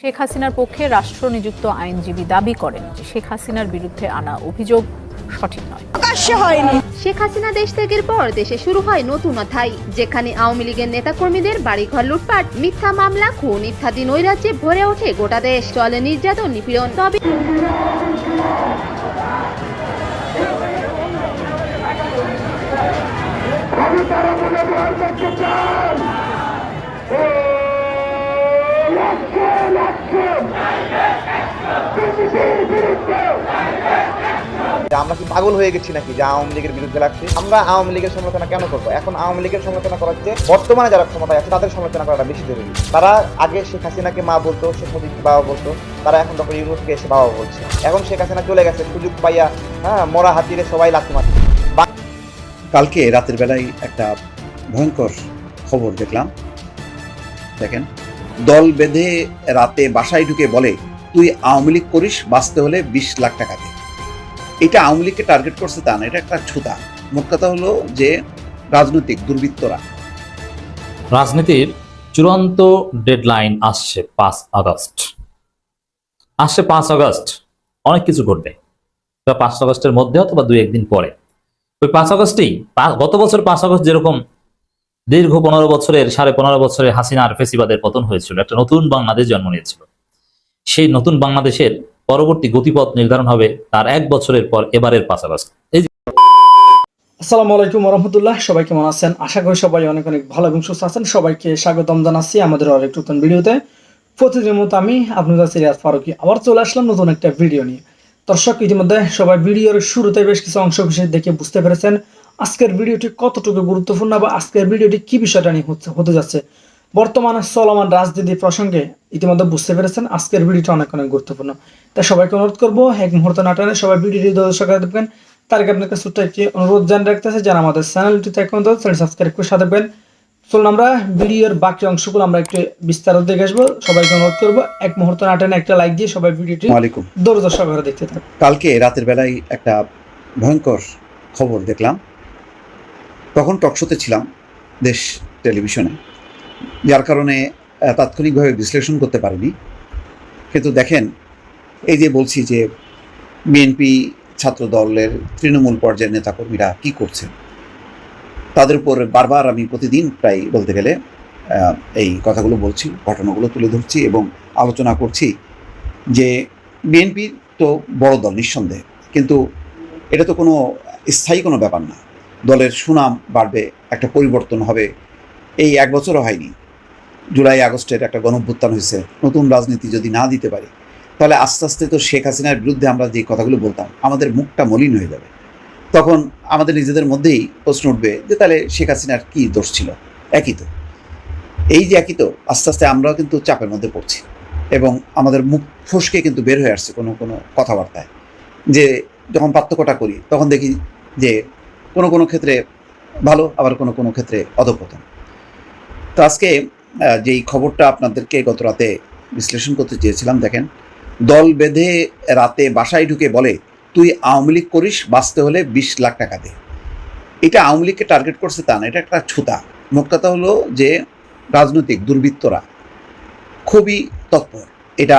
শেখ হাসিনার পক্ষে রাষ্ট্রনিযুক্ত আইনজীবী দাবি করেন যে শেখ হাসিনার বিরুদ্ধে আনা অভিযোগ সঠিক নয়। শেখ হাসিনা দেশ ত্যাগের পর দেশে শুরু হয় নতুন অধ্যায়, যেখানে আওয়ামী লীগের নেতাকর্মীদের বাড়িঘর লুটপাট, মিথ্যা মামলা, খুন ইত্যাদি নৈরাজ্যে ভরে ওঠে গোটা দেশ। চলে নির্যাতন, নিপীড়ন। তবে আমরা কি পাগল হয়ে গেছি নাকি যে আওয়ামী লীগের বিরুদ্ধে লাগছে? আমরা আওয়ামী লীগের সমালোচনা কেন করবো? এখন আওয়ামী লীগের সমালোচনা করার চেয়ে বর্তমানে যারা ক্ষমতায় আছে তাদের সমালোচনা করাটা বেশি জরুরি। তারা আগে শেখ হাসিনাকে মা বলতো, শেখ মুজিবকে বাবা বলতো, তারা এখন ডক্টর ইউনূসকে এসে বাবা বলছে। এখন শেখ হাসিনা চলে গেছে, সুযোগ পাইয়া মরা হাতিরে সবাই লাথি মারছে। কালকে রাতের বেলায় একটা ভয়ঙ্কর খবর দেখলাম। দেখেন, দল বেঁধে রাতে বাসায় ঢুকে বলে, তুই আওয়ামী লীগ করিস, বাঁচতে হলে 20 লাখ টাকা দে। এটা আওয়ামী লীগকে টার্গেট করছে তা না, এটা একটা ছুতা। মোট কথা হলো যে রাজনৈতিক দুর্বৃত্তরা। রাজনীতির চূড়ান্ত ডেডলাইন আসছে 5 আগস্ট। অনেক কিছু ঘটবে। 5 আগস্টের মধ্যে অথবা 2-1 দিন পরে। ওই 5 আগস্টেই, গত বছর 5 আগস্ট যেরকম দীর্ঘ 15 বছরের 15.5 বছরের হাসিনার ফেসিবাদের পতন হয়েছিল, একটা নতুন বাংলাদেশ জন্ম নিয়েছিল। সেই নতুন বাংলাদেশের পরবর্তী গতিপথ নির্ধারণ হবে তার 1 বছরের পর এবারের 5 আগস্ট। আসসালামু আলাইকুম রহমতুল্লাহ। সবাই কেমন আছেন? আশা করি সবাই অনেক অনেক ভালো এবং সুস্থ আছেন। সবাইকে স্বাগতম জানাচ্ছি আমাদের আরেক নতুন ভিডিওতে। প্রতিদিনের মতো আমি আপনাদের সিরিয়াস ফারুকি আবার চলে আসলাম নতুন একটা ভিডিও নিয়ে। দর্শক, ইতিমধ্যে সবাই ভিডিওর শুরুতে বেশ কিছু অংশ বিশেষ দেখে বুঝতে পেরেছেন আজকের ভিডিওটি কতটুকু গুরুত্বপূর্ণ বা আজকের ভিডিওটি কি বিষয়টা নিয়ে হতে যাচ্ছে। বর্তমানে চলমান রাজনীতি প্রসঙ্গে ইতিমধ্যে বুঝতে পেরেছেন আজকের ভিডিওটা অনেক অনেক গুরুত্বপূর্ণ। তাই সবাইকে অনুরোধ করবো, এক মুহূর্ত না টানে সবাই ভিডিওটি দর্শক দেখবেন। তার আগে আপনাকে ছোট্ট একটি অনুরোধ জানিয়ে রাখতেছে, যারা আমাদের চ্যানেলটিতে এখন চ্যানেল সাবস্ক্রাইব করে সাথে দেবেন। চলুন আমরা ভিডিওর বাকি অংশগুলো আমরা একটু বিস্তারিত দেখে আসবো। সবাইকে অনুরোধ করবো, এক মুহূর্ত না টানে একটা লাইক দিয়ে সবাই ভিডিওটি দর্শক সহকারে দেখতে থাকুন। কালকে রাতের বেলায় একটা ভয়ঙ্কর খবর দেখলাম। তখন টকশোতে ছিলাম দেশ টেলিভিশনে, যার কারণে তাৎক্ষণিকভাবে বিশ্লেষণ করতে পারিনি। কিন্তু দেখেন, এই যে বলছি যে বিএনপি ছাত্র দলের তৃণমূল পর্যায়ের নেতাকর্মীরা কি করছেন, তাদের উপর বারবার আমি প্রতিদিন প্রায় বলতে গেলে এই কথাগুলো বলছি, ঘটনাগুলো তুলে ধরছি এবং আলোচনা করছি যে বিএনপি তো বড় দল নিঃসন্দেহে, কিন্তু এটা তো কোনো স্থায়ী কোনো ব্যাপার না। দলের সুনাম বাড়বে, একটা পরিবর্তন হবে। এই 1 বছরও হয়নি, জুলাই আগস্টের একটা গণঅভ্যুত্থান হয়েছে। নতুন রাজনীতি যদি না দিতে পারি, তাহলে আস্তে আস্তে তো শেখ হাসিনার বিরুদ্ধে আমরা যে কথাগুলো বলতাম, আমাদের মুখটা মলিন হয়ে যাবে। তখন আমাদের নিজেদের মধ্যেই প্রশ্ন উঠবে যে তাহলে শেখ হাসিনার কি দোষ ছিল? একই তো, এই যে একই তো, আস্তে আস্তে আমরাও কিন্তু চাপের মধ্যে পড়ছি এবং আমাদের মুখ ফসকে কিন্তু বের হয়ে আসছে কোনো কোনো কথাবার্তায়। যে যখন পার্থক্যটা করি তখন দেখি যে কোনো কোনো ক্ষেত্রে ভালো, আবার কোনো কোনো ক্ষেত্রে অধঃপতন। তো আজকে যেই খবরটা আপনাদেরকে গত রাতে বিশ্লেষণ করতে চেয়েছিলাম, দেখেন, দল বেঁধে রাতে বাসায় ঢুকে বলে, তুই আওয়ামী লীগ করিস, বাঁচতে হলে 20 লাখ টাকা দে। এটা আওয়ামী লীগকে টার্গেট করছে তা না, এটা একটা ছুতা। মোট কথা হলো যে রাজনৈতিক দুর্বৃত্তরা খুবই তৎপর। এটা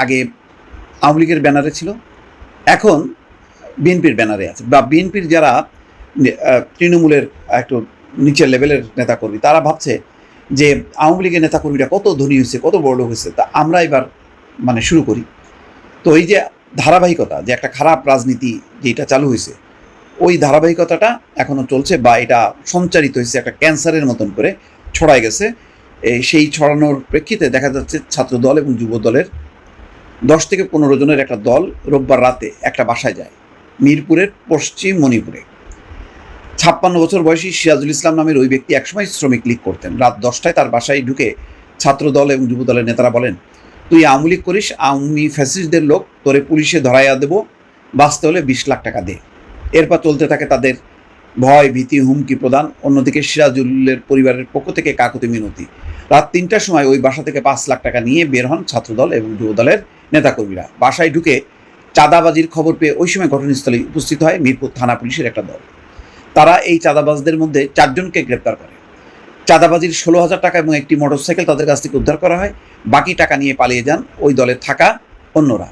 আগে আওয়ামী লীগের ব্যানারে ছিল, এখন বিএনপির ব্যানারে আছে। বা বিএনপির যারা তৃণমূলের একটু নিচের লেভেলের নেতাকর্মী, তারা ভাবছে যে আওয়ামী লীগের নেতাকর্মীরা কত ধনী হয়েছে, কত বড় লোক হয়েছে, তা আমরা এবার শুরু করি। তো এই যে ধারাবাহিকতা, যে একটা খারাপ রাজনীতি যেটা চালু হয়েছে, ওই ধারাবাহিকতাটা এখনও চলছে, বা এটা সঞ্চারিত হয়েছে, একটা ক্যান্সারের মতন করে ছড়ায় গেছে। সেই ছড়ানোর প্রেক্ষিতে দেখা যাচ্ছে ছাত্র দল এবং যুব দলের 10 থেকে 15 জনের একটা দল রোববার রাতে একটা বাসায় যায়, মিরপুরের পশ্চিম মণিপুরে। 56 বছর বয়সী সিরাজুল ইসলাম নামের ওই ব্যক্তি একসময় শ্রমিক লীগ করতেন। রাত 10টায় তার বাসায় ঢুকে ছাত্র দল এবং যুব দলের নেতারা বলেন, তুই আওয়ামী লীগ করিস, আওয়ামী ফ্যাসিস্টদের লোক, তোরে পুলিশে ধরাইয়া দেবো, বাঁচতে হলে 20 লাখ টাকা দে। এরপর চলতে থাকে তাদের ভয়, ভীতি, হুমকি প্রদান। অন্যদিকে সিরাজুলের পরিবারের পক্ষ থেকে কাকুতি মিনতি। রাত 3টার সময় ওই বাসা থেকে 5 লাখ টাকা নিয়ে বের হন ছাত্রদল এবং যুব দলের নেতাকর্মীরা। বাসায় ঢুকে চাঁদাবাজির খবর পেয়ে ওই সময় ঘটনাস্থলে উপস্থিত হয় মিরপুর থানা পুলিশের একটা দল। তারা এই চাঁদাবাজদের মধ্যে 4 জনকে গ্রেপ্তার করে। চাঁদাবাজির 16,000 টাকা এবং একটি মোটরসাইকেল তাদের কাছ থেকে উদ্ধার করা হয়। বাকি টাকা নিয়ে পালিয়ে যান ওই দলে থাকা অন্যরা।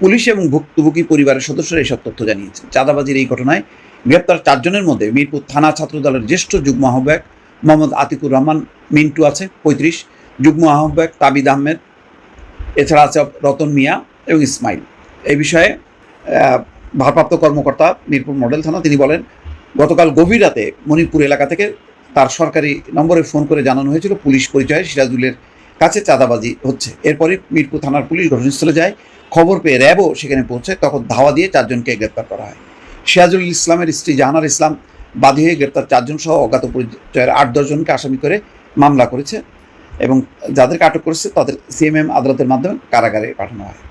পুলিশ এবং ভুক্তভোগী পরিবারের সদস্যরা এসব তথ্য জানিয়েছেন। চাঁদাবাজির এই ঘটনায় গ্রেপ্তার 4 জনের মধ্যে মিরপুর থানা ছাত্রদলের জ্যেষ্ঠ যুগ্ম আহ্বায়ক মোহাম্মদ আতিকুর রহমান মিন্টু আছে 35, যুগ্ম আহ্বায়ক তাবিদ আহমেদ, এছাড়া আছে রতন মিয়া এবং ইসমাইল। এই বিষয়ে ভারপ্রাপ্ত কর্মকর্তা মিরপুর মডেল থানা তিনি বলেন, গতকাল গভীর রাতে মণিপুর এলাকা থেকে তার সরকারি নম্বরে ফোন করে জানানো হয়েছিল পুলিশ পরিচয়ে সিরাজুলের কাছে চাঁদাবাজি হচ্ছে। এরপরই মিরপুর থানার পুলিশ ঘটনাস্থলে যায়। খবর পেয়ে র্যাবও সেখানে পৌঁছায়। তখন ধাওয়া দিয়ে 4 জনকে গ্রেপ্তার করা হয়। সিরাজুল ইসলামের স্ত্রী জাহানার ইসলাম বাদী হয়ে গ্রেপ্তার 4 জন সহ অজ্ঞাত পরিচয়ের 8-10 জনকে আসামি করে মামলা করেছে এবং যাদেরকে আটক করেছে তাদের সিএমএম আদালতের মাধ্যমে কারাগারে পাঠানো হয়।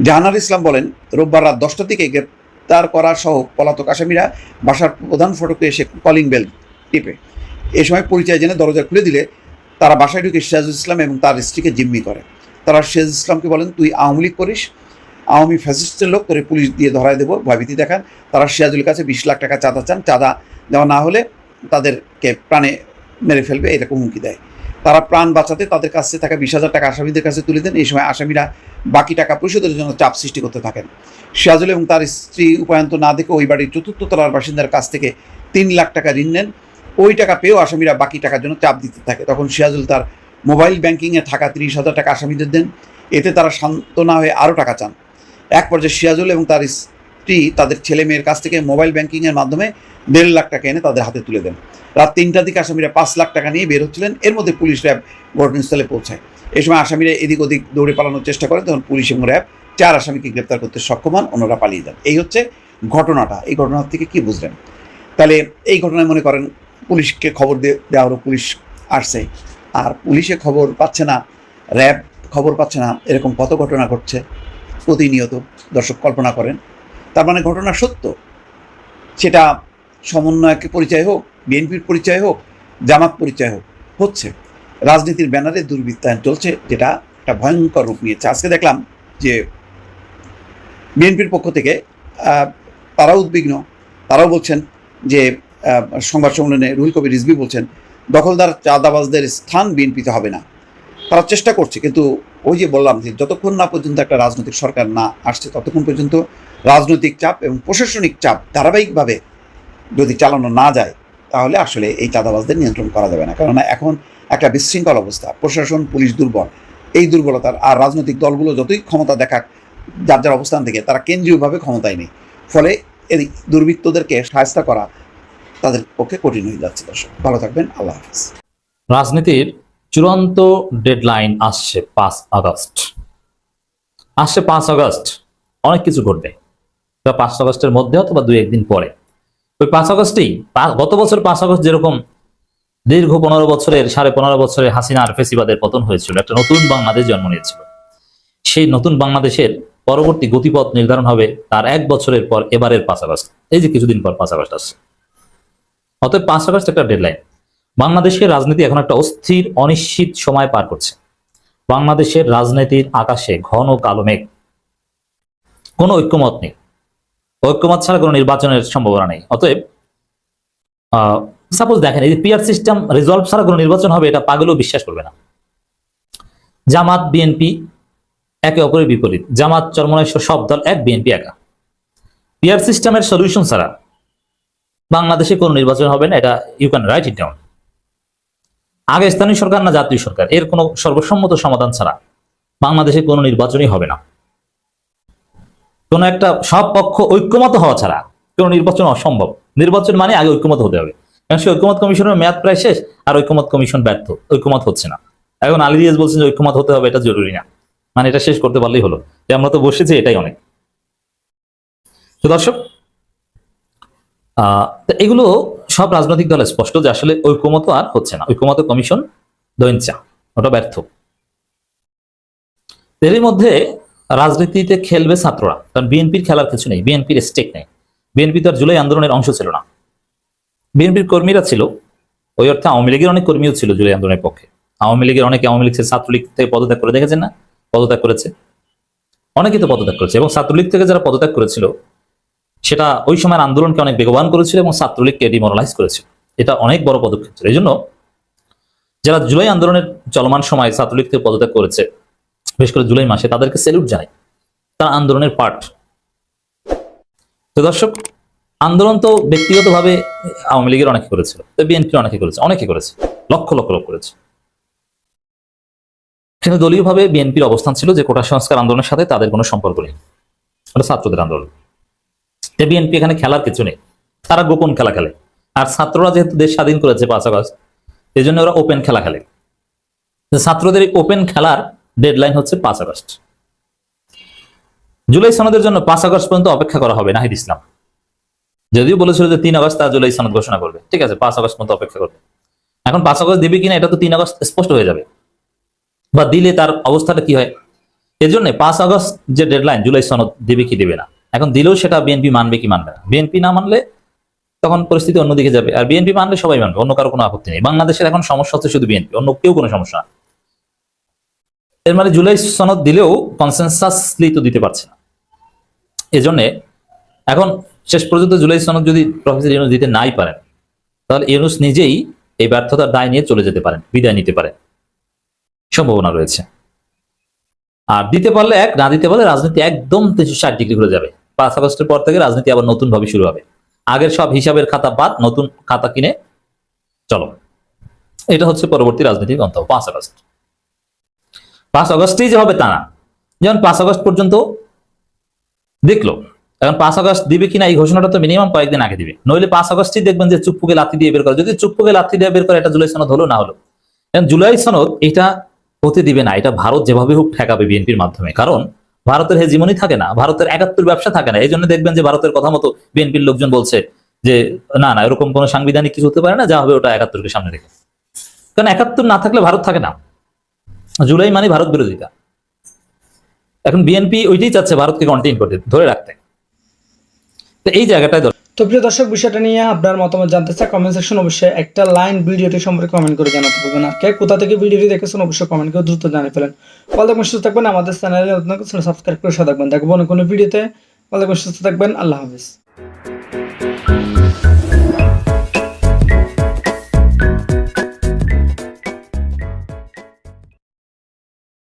জাহানার ইসলাম বলেন, রোববার রাত 10টার দিকে গ্রেপ্তার করা সহ পলাতক আসামিরা বাসার প্রধান ফটকে এসে কলিং বেল টিপে। এ সময় পরিচয় জেনে দরজা খুলে দিলে তারা বাসায় ঢুকে সিরাজুল ইসলাম এবং তার স্ত্রীকে জিম্মি করে। তারা সিরাজুল ইসলামকে বলেন, তুই আওয়ামী লীগ করিস, আওয়ামী ফ্যাসিস্টের লোক, করে পুলিশ দিয়ে ধরায় দেবো, ভয়ভীতি দেখান। তারা সিরাজুলের কাছে 20 লাখ টাকা চাঁদা চান। চাঁদা দেওয়া না হলে তাদেরকে প্রাণে মেরে ফেলবে এরকম হুমকি দেয়। তারা প্রাণ বাঁচাতে তাদের কাছে থাকা 20,000 টাকা আসামিদের কাছে তুলে দেন। এই সময় আসামিরা বাকি টাকা পরিশোধের জন্য চাপ সৃষ্টি করতে থাকেন। সিরাজুল এবং তার স্ত্রী উপায়ন্ত না দেখে ওই বাড়ির 4র্থ তলার বাসিন্দার কাছ থেকে 3 লাখ টাকা ঋণ নেন। ওই টাকা পেয়েও আসামিরা বাকি টাকার জন্য চাপ দিতে থাকে। তখন সিরাজুল তার মোবাইল ব্যাংকিংয়ে থাকা 30,000 টাকা আসামিদের দেন। এতে তারা শান্ত না হয়ে আরও টাকা চান। এক পর্যায়ে সিরাজুল এবং তার স্ত্রী তাদের ছেলে মেয়ের কাছ থেকে মোবাইল ব্যাংকিংয়ের মাধ্যমে 1.5 লাখ টাকা এনে তাদের হাতে তুলে দেন। রাত 3টার দিকে আসামিরা 5 লাখ টাকা নিয়ে বের হচ্ছিলেন। এর মধ্যে পুলিশ র্যাব ঘটনাস্থলে পৌঁছায়। এই সময় আসামিরা এদিক ওদিক দৌড়ে পালানোর চেষ্টা করেন। তখন পুলিশ এবং র্যাব 4 আসামিকে গ্রেপ্তার করতে সক্ষম হন, অন্যরা পালিয়ে যান। এই হচ্ছে ঘটনাটা। এই ঘটনার থেকে কি বুঝলেন? তাহলে এই ঘটনায় মনে করেন পুলিশকে খবর দেওয়া হলো, পুলিশ আসছে, আর পুলিশে খবর পাচ্ছে না, র্যাব খবর পাচ্ছে না, এরকম কত ঘটনা ঘটছে প্রতিনিয়ত। দর্শক কল্পনা করেন, তার মানে ঘটনা সত্য। সেটা সমন্বয়কের পরিচয় হোক, বিএনপির পরিচয় হোক, জামাত পরিচয় হোক, হচ্ছে রাজনীতির ব্যানারে দুর্বৃত্তায়ন চলছে, যেটা একটা ভয়ঙ্কর রূপ নিয়েছে। আজকে দেখলাম যে বিএনপির পক্ষ থেকে তারাও উদ্বিগ্ন, তারাও বলছেন যে সংবাদ সম্মেলনে রুহুল কবির রিজভী বলছেন, দখলদার চাঁদাবাজদের স্থান বিএনপিতে হবে না। তারা চেষ্টা করছে, কিন্তু ওই যে বললাম যে যতক্ষণ না পর্যন্ত একটা রাজনৈতিক সরকার না আসছে ততক্ষণ পর্যন্ত রাজনৈতিক চাপ এবং প্রশাসনিক চাপ ধারাবাহিকভাবে যদি চালানো না যায় তাহলে আসলে এই চাঁদাবাজদের নিয়ন্ত্রণ করা যাবে না। কেননা এখন একটা বিশৃঙ্খল অবস্থা, প্রশাসন পুলিশ দুর্বল। এই দুর্বলতার আর রাজনৈতিক দলগুলো যতই ক্ষমতা দেখাক যার যার অবস্থান থেকে, তারা কেন্দ্রীয়ভাবে ক্ষমতায় নেই। ফলে এই দুর্বৃত্তদেরকে সাহায্য করা তাদের পক্ষে কঠিন হয়ে যাচ্ছে। দর্শক ভালো থাকবেন, আল্লাহ হাফিজ। রাজনীতির চূড়ান্ত ডেডলাইন আসছে 5 আগস্ট। আসছে 5 আগস্ট, অনেক কিছু ঘটবে। 5 আগস্টের মধ্যে অথবা 2-1 দিন পরে। ওই 5 আগস্টেই গত বছর 5 আগস্ট যেরকম দীর্ঘ 15 বছরের 15.5 বছরের হাসিনার ফেসিবাদের পতন হয়েছিল, একটা নতুন বাংলাদেশ জন্ম নিয়েছিল। সেই নতুন বাংলাদেশের পরবর্তী গতিপথ নির্ধারণ হবে তার 1 বছরের পর এবারের 5 আগস্ট। এই যে কিছুদিন পর 5 আগস্ট আসছে। অতএব 5 আগস্ট একটা ডেডলাইন। বাংলাদেশের রাজনীতি এখন একটা অস্থির অনিশ্চিত সময় পার করছে। বাংলাদেশের রাজনীতির আকাশে ঘন কালো মেঘ, কোনো ঐক্যমত নেই। ঐক্যমত ছাড়া কোনো নির্বাচনের সম্ভাবনা নেই। অতএব সাপোজ দেখেন, এই যে পিআর সিস্টেম রিজলভ ছাড়া কোনো নির্বাচন হবে, এটা পাগলেও বিশ্বাস করবে না। জামাত বিএনপি একে অপরের বিপরীত। জামাত চরমনাইশ্বর সব দল এক, বিএনপি একা। পিআর সিস্টেমের সলিউশন ছাড়া বাংলাদেশে কোনো নির্বাচন হবে না, এটা you can write it down. আগে স্থানীয় সরকার না জাতীয় সরকার, এর কোনো সর্বসম্মত সমাধান ছাড়া বাংলাদেশে কোনো নির্বাচনই হবে না। কোন একটা সব পক্ষ ঐক্যমত হওয়া ছাড়া কোনো নির্বাচন অসম্ভব। নির্বাচন মানে আগে ঐক্যমত হতে হবে, কারণ সে ঐক্যমত কমিশনের মেয়াদ প্রায় শেষ, আর ঐক্যমত কমিশন ব্যর্থ, ঐক্যমত হচ্ছে না। এখন আলী রিয়াজ বলছেন যে ঐক্যমত হতে হবে, এটা জরুরি না, মানে এটা শেষ করতে পারলেই হলো, যে আমরা তো বসেছি, এটাই অনেক। তো দর্শক, এগুলো সব রাজনৈতিক দলে স্পষ্ট যে আসলে ঐক্যমত আর হচ্ছে না। ঐক্যমত কমিশন দৈনচা, ওটা ব্যর্থ। এর মধ্যে রাজনীতিতে খেলবে ছাত্ররা, কারণ বিএনপির খেলার কিছু নেই, বিএনপির স্টেক নেই। বিএনপি তো আর জুলাই আন্দোলনের অংশ ছিল না। বিএনপির কর্মীরা ছিল, ওই অর্থে আওয়ামী লীগের অনেক কর্মীও ছিল জুলাই আন্দোলনের পক্ষে। আওয়ামী লীগের অনেকে আওয়ামী লীগ ছাত্রলীগ থেকে পদত্যাগ করে, দেখেছেন না? পদত্যাগ করেছে, অনেকেই তো পদত্যাগ করেছে। এবং ছাত্রলীগ থেকে যারা পদত্যাগ করেছিল সেটা ওই সময়ের আন্দোলনকে অনেক বেগবান করেছিল এবং ছাত্রলীগকে ডিমোরালাইজ করেছিল। এটা অনেক বড় পদক্ষেপ ছিল। এই জন্য যারা জুলাই আন্দোলনের চলমান সময় ছাত্রলীগ থেকে পদত্যাগ করেছে, বিশেষ করে জুলাই মাসে, তাদেরকে স্যালুট জানাই, তারা আন্দোলনের পার্ট। তো দর্শক, আন্দোলন তো ব্যক্তিগতভাবে আওয়ামী লীগের অনেকে করেছিল, বিএনপির অনেকে করেছে, লক্ষ লক্ষ লোক করেছে। কিন্তু দলীয়ভাবে বিএনপির অবস্থান ছিল যে কোটা সংস্কার আন্দোলনের সাথে তাদের কোনো সম্পর্ক নেই, ওটা ছাত্রদের আন্দোলন। বিএনপি এখানে খেলার কিছু নেই, তারা গোপন খেলা খেলে। আর ছাত্ররা যেহেতু দেশ স্বাধীন করেছে 5 আগস্ট, এই জন্য ওরা ওপেন খেলা খেলে। ছাত্রদের এই ওপেন খেলার ডেডলাইন হচ্ছে 5 আগস্ট। জুলাই সনদের জন্য 5 আগস্ট পর্যন্ত অপেক্ষা করা হবে নাহিদ ইসলাম। যদিও বলেছিল যে 3 আগস্ট তারা জুলাই সনদ ঘোষণা করবে, ঠিক আছে, 5 আগস্ট পর্যন্ত অপেক্ষা করবে। এখন 5 আগস্ট দিবে কিনা এটা তো 3 আগস্ট স্পষ্ট হয়ে যাবে, বা দিলে তার অবস্থাটা কি হয়। এই জন্য 5 আগস্ট যে ডেডলাইন, জুলাই সনদ দিবে কি দিবে না, এখন দিলেও সেটা বিএনপি মানবে কি মানবে না। বিএনপি না মানলে তখন পরিস্থিতি অন্যদিকে যাবে, আর বিএনপি মানলে সবাই মানবে, অন্য কারো কোনো আপত্তি নেই। বাংলাদেশের এখন সমস্যা হচ্ছে শুধু বিএনপি, অন্য কেউ কোনো সমস্যা না। এর মানে জুলাই সনদ দিলেও কনসেনসাসলি তো দিতে পারছে না। এজন্য এখন শেষ পর্যন্ত জুলাই সনদ যদি প্রফেসর ইউনূস দিতে নাই পারেন, তাহলে ইউনূস নিজেই এই ব্যর্থতার দায় নিয়ে চলে যেতে পারেন, বিদায় নিতে পারেন, সম্ভাবনা রয়েছে। আর দিতে পারলে এক, না দিতে পারলে রাজনীতি একদম 360 ডিগ্রি ঘুরে যাবে। 5 আগস্টের পর থেকে রাজনীতি আবার নতুন ভাবে শুরু হবে। আগের সব হিসাবের খাতা বাদ, নতুন খাতা কিনে চলো, এটা হচ্ছে পরবর্তী রাজনীতির গন্তব্য। 5 আগস্ট 5 আগস্টেই যে হবে তা না, যেমন 5 আগস্ট পর্যন্ত দেখলো, এখন 5 আগস্ট দিবে কিনা এই ঘোষণাটা তো মিনিমাম কয়েকদিন আগে দিবে, নইলে 5 আগস্টই দেখবেন যে চুপ্পুকে লাথি দিয়ে বের করে। যদি চুপ্পুকে লাথি দিয়ে বের করে, এটা জুলাই সনদ হলো না হলো। জুলাই সনদ এটা হতে দিবে না, এটা ভারত যেভাবে হোক ঠেকাবে বিএনপির মাধ্যমে। কারণ ভারতের হেজিমনি থাকে না, ভারতের 71 ব্যবসা থাকে না। এই জন্য দেখবেন যে ভারতের কথা মতো বিএনপির লোকজন বলছে যে না না, এরকম কোনো সাংবিধানিক কিছু হতে পারে না, যা হবে ওটা 71কে সামনে রেখে। কারণ 71 না থাকলে ভারত থাকে না, জুলাই মানে ভারত বিরোধিতা। এখন বিএনপি ওইটাই চাচ্ছে ভারতকে কন্টিনিউ করতে, ধরে রাখতে। তো এই জায়গাটায় তো প্রিয় দর্শক, বিষয়টা নিয়ে আপনার মতামত জানতে চাই কমেন্ট সেকশন অবশ্যই একটা লাইন ভিডিওটি সম্পর্কে কমেন্ট করে জানাতে পারবেন। আর কে কোথা থেকে ভিডিওটি দেখেছেন অবশ্যই কমেন্ট করে দ্রুত জানিয়ে ফেলেন। ভালো থাকবেন, সুস্থ থাকবেন, আমাদের চ্যানেলে সাবস্ক্রাইব করে সাথে থাকবেন। দেখবো অন্য কোনো ভিডিওতে। ভালো থাকবেন, সুস্থ থাকবেন, আল্লাহ হাফেজ।